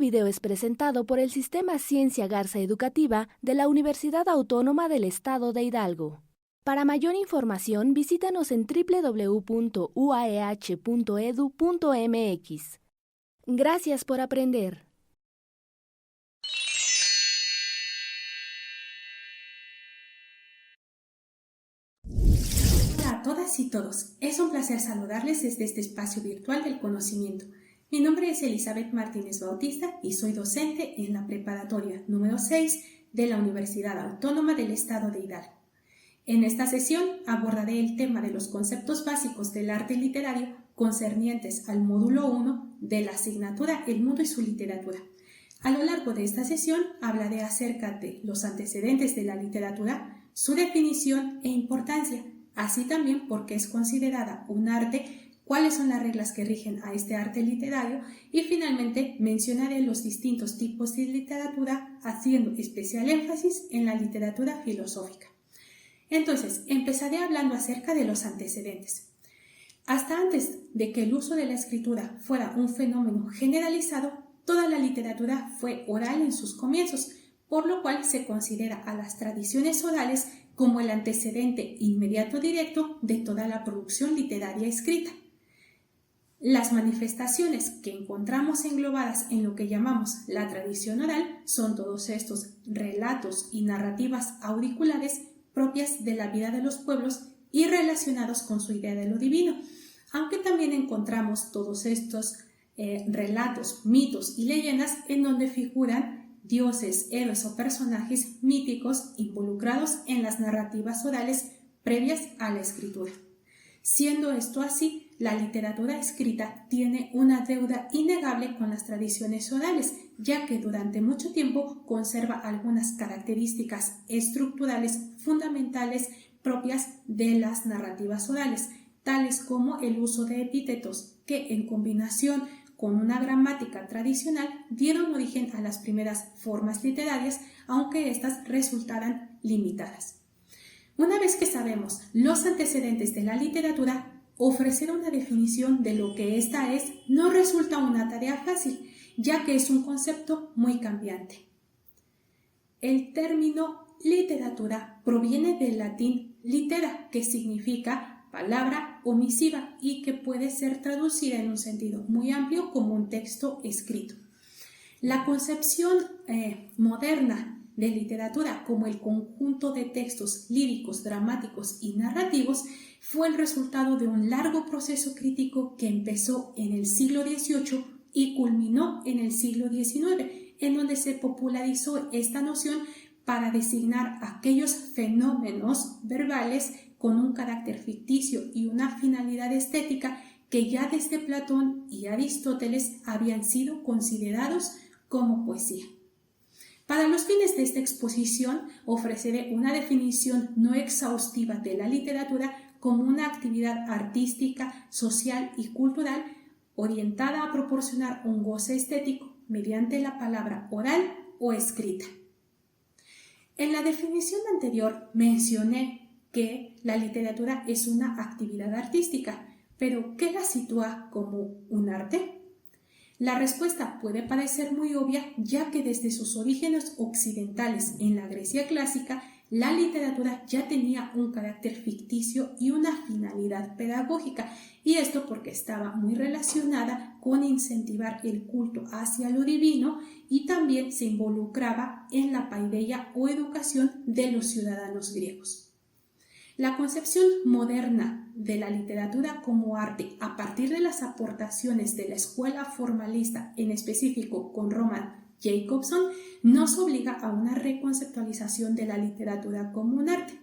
video es presentado por el Sistema Ciencia Garza Educativa de la Universidad Autónoma del Estado de Hidalgo. Para mayor información, visítanos en www.uaeh.edu.mx. Gracias por aprender. Hola a todas y todos, es un placer saludarles desde este espacio virtual del conocimiento. Mi nombre es Elizabeth Martínez Bautista y soy docente en la preparatoria número 6 de la Universidad Autónoma del Estado de Hidalgo. En esta sesión abordaré el tema de los conceptos básicos del arte literario concernientes al módulo 1 de la asignatura El mundo y su literatura. A lo largo de esta sesión hablaré acerca de los antecedentes de la literatura, su definición e importancia, así también por qué es considerada un arte, cuáles son las reglas que rigen a este arte literario y finalmente mencionaré los distintos tipos de literatura, haciendo especial énfasis en la literatura filosófica. Entonces, empezaré hablando acerca de los antecedentes. Hasta antes de que el uso de la escritura fuera un fenómeno generalizado, toda la literatura fue oral en sus comienzos, por lo cual se considera a las tradiciones orales como el antecedente inmediato directo de toda la producción literaria escrita. Las manifestaciones que encontramos englobadas en lo que llamamos la tradición oral son todos estos relatos y narrativas auriculares propias de la vida de los pueblos y relacionados con su idea de lo divino, aunque también encontramos todos estos relatos, mitos y leyendas en donde figuran dioses, héroes o personajes míticos involucrados en las narrativas orales previas a la escritura. Siendo esto así, la literatura escrita tiene una deuda innegable con las tradiciones orales, ya que durante mucho tiempo conserva algunas características estructurales fundamentales propias de las narrativas orales, tales como el uso de epítetos que, en combinación con una gramática tradicional, dieron origen a las primeras formas literarias, aunque éstas resultaran limitadas. Una vez que sabemos los antecedentes de la literatura, ofrecer una definición de lo que ésta es no resulta una tarea fácil, ya que es un concepto muy cambiante. El término literatura proviene del latín litera, que significa palabra omisiva y que puede ser traducida en un sentido muy amplio como un texto escrito. La concepción moderna de literatura como el conjunto de textos líricos, dramáticos y narrativos fue el resultado de un largo proceso crítico que empezó en el siglo XVIII y culminó en el siglo XIX, en donde se popularizó esta noción para designar aquellos fenómenos verbales con un carácter ficticio y una finalidad estética que ya desde Platón y Aristóteles habían sido considerados como poesía. Para los fines de esta exposición, ofreceré una definición no exhaustiva de la literatura como una actividad artística, social y cultural orientada a proporcionar un goce estético mediante la palabra oral o escrita. En la definición anterior mencioné que la literatura es una actividad artística, pero ¿qué la sitúa como un arte? La respuesta puede parecer muy obvia, ya que desde sus orígenes occidentales en la Grecia clásica, la literatura ya tenía un carácter ficticio y una finalidad pedagógica, y esto porque estaba muy relacionada con incentivar el culto hacia lo divino y también se involucraba en la paideia o educación de los ciudadanos griegos. La concepción moderna de la literatura como arte a partir de las aportaciones de la escuela formalista, en específico con Roman Jacobson, nos obliga a una reconceptualización de la literatura como un arte.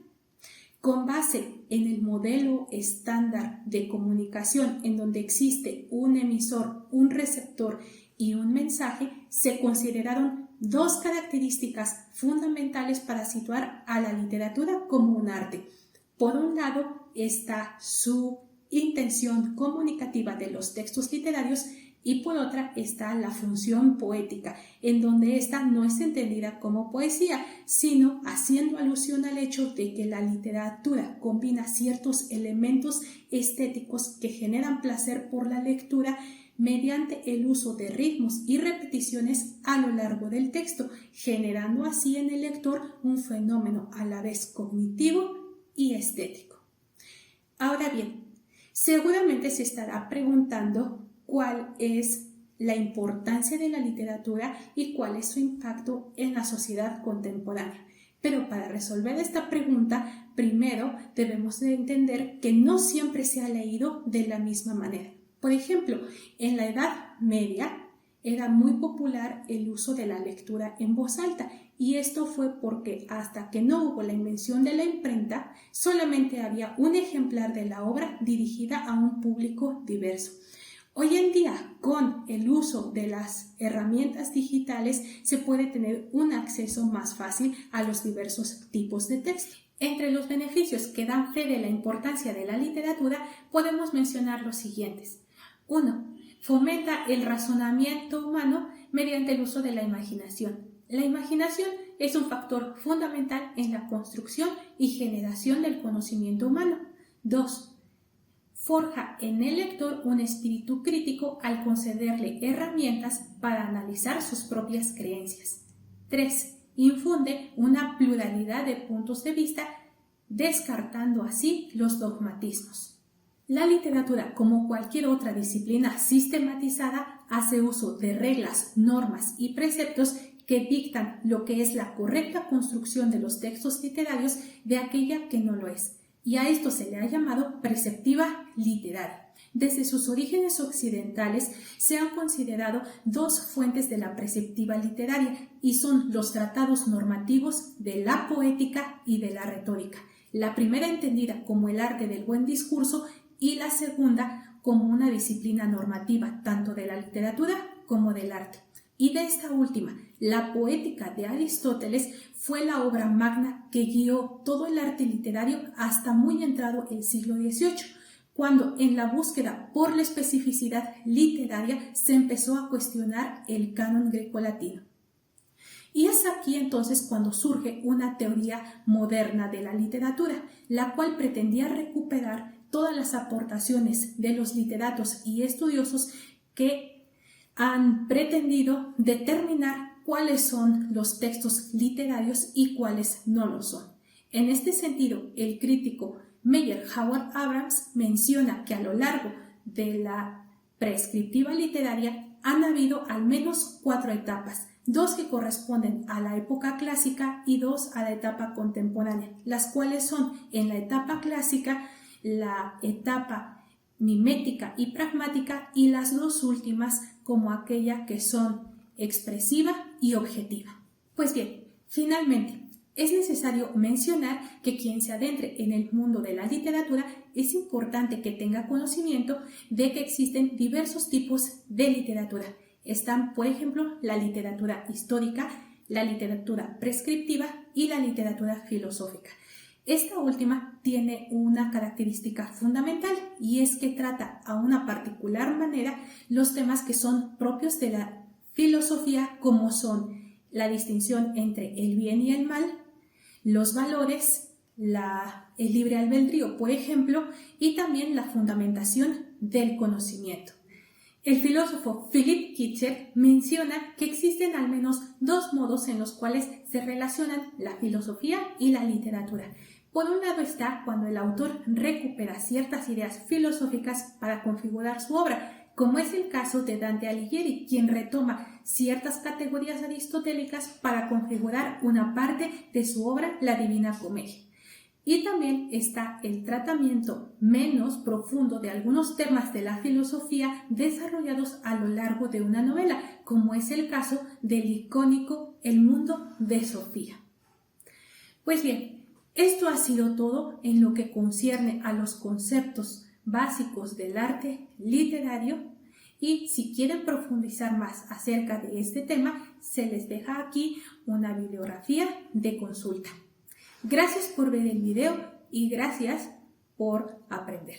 Con base en el modelo estándar de comunicación en donde existe un emisor, un receptor y un mensaje, se consideraron dos características fundamentales para situar a la literatura como un arte. Por un lado está su intención comunicativa de los textos literarios y por otra está la función poética, en donde esta no es entendida como poesía, sino haciendo alusión al hecho de que la literatura combina ciertos elementos estéticos que generan placer por la lectura mediante el uso de ritmos y repeticiones a lo largo del texto, generando así en el lector un fenómeno a la vez cognitivo y estético. Ahora bien, seguramente se estará preguntando cuál es la importancia de la literatura y cuál es su impacto en la sociedad contemporánea. Pero para resolver esta pregunta, primero debemos de entender que no siempre se ha leído de la misma manera. Por ejemplo, en la Edad Media era muy popular el uso de la lectura en voz alta, y esto fue porque hasta que no hubo la invención de la imprenta, solamente había un ejemplar de la obra dirigida a un público diverso. Hoy en día, con el uso de las herramientas digitales, se puede tener un acceso más fácil a los diversos tipos de texto. Entre los beneficios que dan fe de la importancia de la literatura, podemos mencionar los siguientes. 1. Fomenta el razonamiento humano mediante el uso de la imaginación. La imaginación es un factor fundamental en la construcción y generación del conocimiento humano. 2. Forja en el lector un espíritu crítico al concederle herramientas para analizar sus propias creencias. 3. Infunde una pluralidad de puntos de vista, descartando así los dogmatismos. La literatura, como cualquier otra disciplina sistematizada, hace uso de reglas, normas y preceptos que dictan lo que es la correcta construcción de los textos literarios de aquella que no lo es, y a esto se le ha llamado preceptiva literaria. Desde sus orígenes occidentales se han considerado dos fuentes de la preceptiva literaria, y son los tratados normativos de la poética y de la retórica. La primera entendida como el arte del buen discurso y la segunda como una disciplina normativa tanto de la literatura como del arte. Y de esta última, la Poética de Aristóteles fue la obra magna que guió todo el arte literario hasta muy entrado el siglo XVIII, cuando en la búsqueda por la especificidad literaria se empezó a cuestionar el canon grecolatino. Y es aquí entonces cuando surge una teoría moderna de la literatura, la cual pretendía recuperar todas las aportaciones de los literatos y estudiosos que han pretendido determinar cuáles son los textos literarios y cuáles no lo son. En este sentido, el crítico Meyer Howard Abrams menciona que a lo largo de la prescriptiva literaria han habido al menos 4 etapas, 2 que corresponden a la época clásica y 2 a la etapa contemporánea, las cuales son en la etapa clásica la etapa mimética y pragmática, y las 2 últimas como aquella que son expresiva y objetiva. Pues bien, finalmente, es necesario mencionar que quien se adentre en el mundo de la literatura es importante que tenga conocimiento de que existen diversos tipos de literatura. Están, por ejemplo, la literatura histórica, la literatura prescriptiva y la literatura filosófica. Esta última tiene una característica fundamental, y es que trata a una particular manera los temas que son propios de la filosofía, como son la distinción entre el bien y el mal, los valores, el libre albedrío, por ejemplo, y también la fundamentación del conocimiento. El filósofo Philipp Kitcher menciona que existen al menos 2 modos en los cuales se relacionan la filosofía y la literatura. Por un lado está cuando el autor recupera ciertas ideas filosóficas para configurar su obra, como es el caso de Dante Alighieri, quien retoma ciertas categorías aristotélicas para configurar una parte de su obra, La Divina Comedia. Y también está el tratamiento menos profundo de algunos temas de la filosofía desarrollados a lo largo de una novela, como es el caso del icónico El Mundo de Sofía. Pues bien, esto ha sido todo en lo que concierne a los conceptos básicos del arte literario, y si quieren profundizar más acerca de este tema, se les deja aquí una bibliografía de consulta. Gracias por ver el video y gracias por aprender.